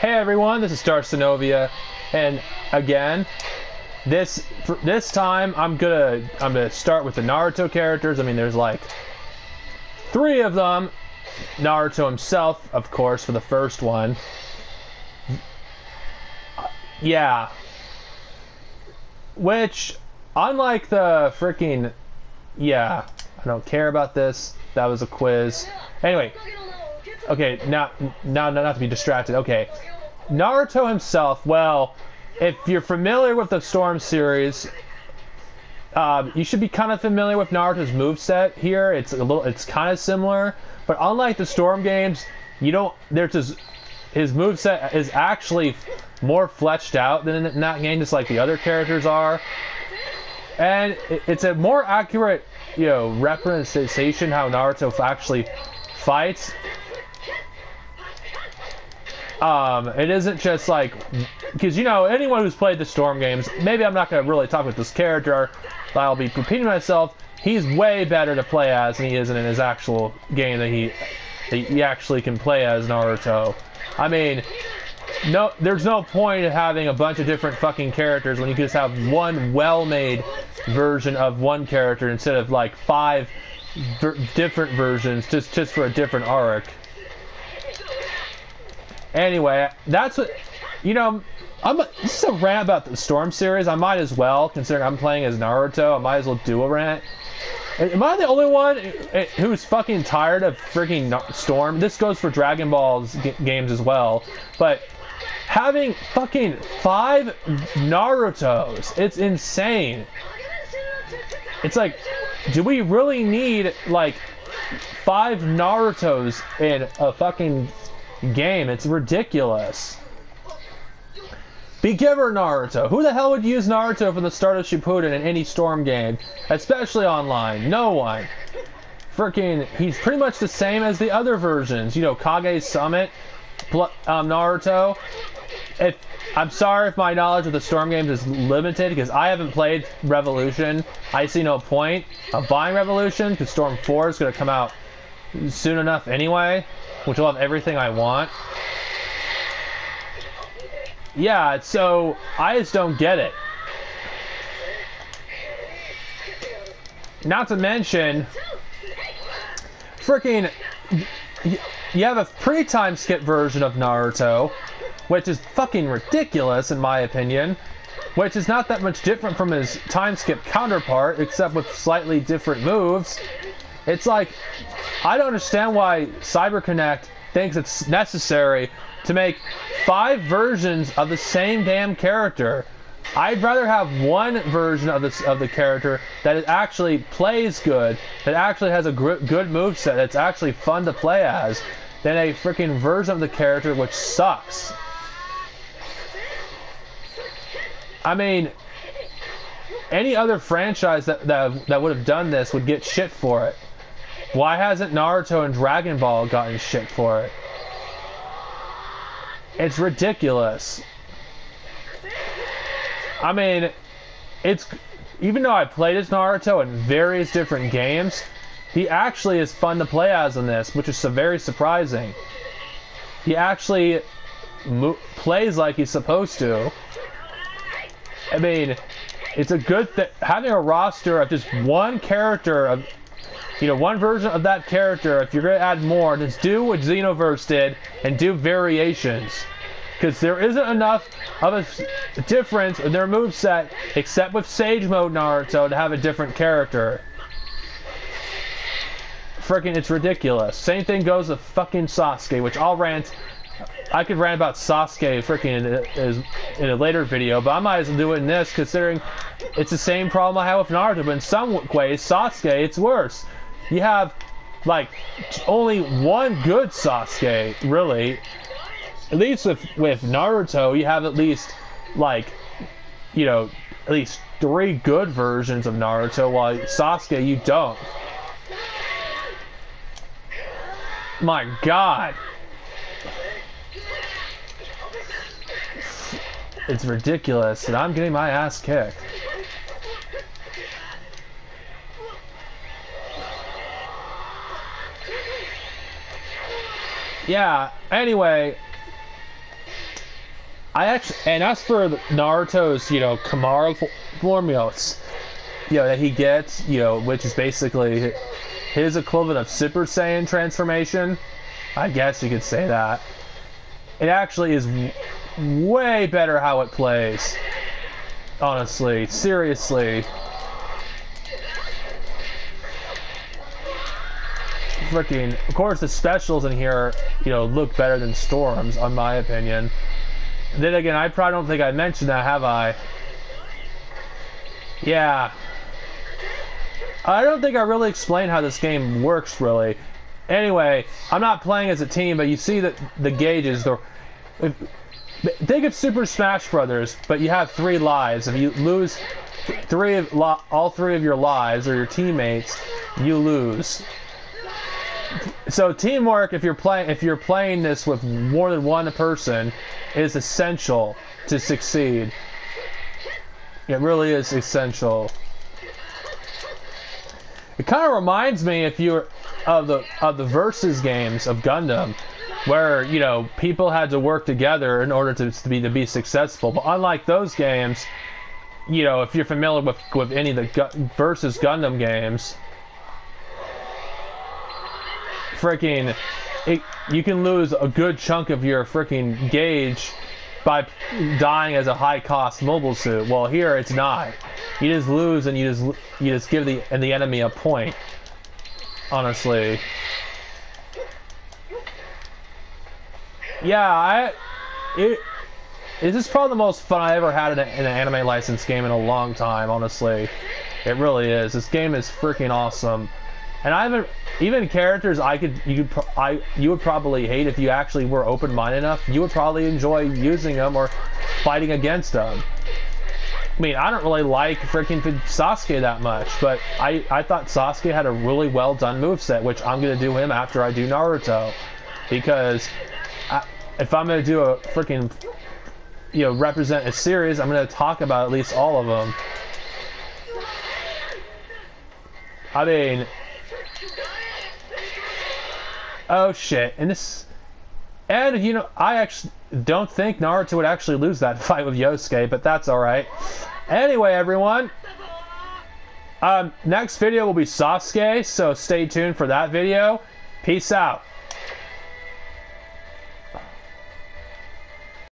Hey everyone, this is Star Sinovia, and again, this time I'm gonna start with the Naruto characters. I mean, there's like 3 of them. Naruto himself, of course, for the first one. Yeah. Which, unlike the freaking... Yeah, I don't care about this. That was a quiz. Anyway. Okay, now not to be distracted. Okay. Naruto himself, well, if you're familiar with the Storm series, you should be kind of familiar with Naruto's moveset here. It's kind of similar, but unlike the Storm games, his moveset is actually more fleshed out than in that game, just like the other characters are. And it's a more accurate, representation how Naruto actually fights. It isn't just like, because anyone who's played the Storm games, maybe I'm not going to really talk with this character, but I'll be repeating myself. He's way better to play as than he is in his actual game that he actually can play as Naruto. I mean, there's no point of having a bunch of different fucking characters when you can just have one well-made version of one character instead of like 5 different versions just for a different arc. Anyway, that's what, this is a rant about the Storm series. I might as well, considering I'm playing as Naruto, I might as well do a rant. Am I the only one who's fucking tired of freaking Storm? This goes for Dragon Ball's games as well, but having fucking 5 Narutos, it's insane. It's like, do we really need like 5 Narutos in a fucking game? It's ridiculous. Beginner Naruto. Who the hell would use Naruto from the start of Shippuden in any Storm game, especially online? No one. Freaking, he's pretty much the same as the other versions. Kage's Summit, Naruto. I'm sorry if my knowledge of the Storm games is limited, because I haven't played Revolution. I see no point of buying Revolution, because Storm 4 is going to come out soon enough anyway, which will have everything I want. Yeah, so I just don't get it. Not to mention, freaking, you have a pre-time skip version of Naruto, which is fucking ridiculous in my opinion, which is not that much different from his time skip counterpart, except with slightly different moves. It's like, I don't understand why CyberConnect thinks it's necessary to make 5 versions of the same damn character. I'd rather have one version of the character that actually plays good, that actually has a good moveset, that's actually fun to play as, than a freaking version of the character which sucks. I mean, any other franchise that would have done this would get shit for it. Why hasn't Naruto and Dragon Ball gotten shit for it? It's ridiculous. I mean, even though I played as Naruto in various different games, he actually is fun to play as in this, which is very surprising. He actually plays like he's supposed to. I mean, it's a good thing. Having a roster of just one character of, one version of that character, if you're going to add more, just do what Xenoverse did and do variations. Because there isn't enough of a difference in their moveset, except with Sage Mode Naruto, to have a different character. Freaking, it's ridiculous. Same thing goes with fucking Sasuke, which I could rant about Sasuke freaking in a later video, but I might as well do it in this, considering it's the same problem I have with Naruto, but in some ways, Sasuke, it's worse. You have, like, only one good Sasuke, really. At least with Naruto, you have at least, like, at least 3 good versions of Naruto, while Sasuke, you don't. My God. It's ridiculous, and I'm getting my ass kicked. Yeah, anyway, and as for Naruto's, Kamara formula, that he gets, which is basically his equivalent of Super Saiyan transformation, I guess you could say that. It actually is way better how it plays. Honestly, seriously. Freaking, of course the specials in here, look better than Storm's, in my opinion. Then again, I probably don't think I mentioned that, have I? Yeah. I don't think I really explained how this game works, really. Anyway, I'm not playing as a team, but you see that the gauges, think of Super Smash Brothers, but you have 3 lives. If you lose all 3 of your lives, or your teammates, you lose. So teamwork, if you're playing this with more than one person, is essential to succeed. It really is essential. It kind of reminds me, if you're of the Versus games of Gundam, where people had to work together in order to be successful. But unlike those games, if you're familiar with any of the Versus Gundam games, freaking, you can lose a good chunk of your freaking gauge by dying as a high-cost mobile suit. Well, here it's not. You just lose, and you just give the enemy a point. Honestly, yeah, this is probably the most fun I ever had in an anime licensed game in a long time. Honestly, it really is. This game is freaking awesome, and I haven't even characters you would probably hate if you actually were open-minded enough. You would probably enjoy using them or fighting against them. I mean, I don't really like freaking Sasuke that much, but I thought Sasuke had a really well done moveset, which I'm gonna do him after I do Naruto, because if I'm gonna do a freaking represent a series, I'm gonna talk about at least all of them. I mean, oh shit, and I actually don't think Naruto would actually lose that fight with Yosuke, but that's alright. Anyway, everyone, next video will be Sasuke, so stay tuned for that video. Peace out.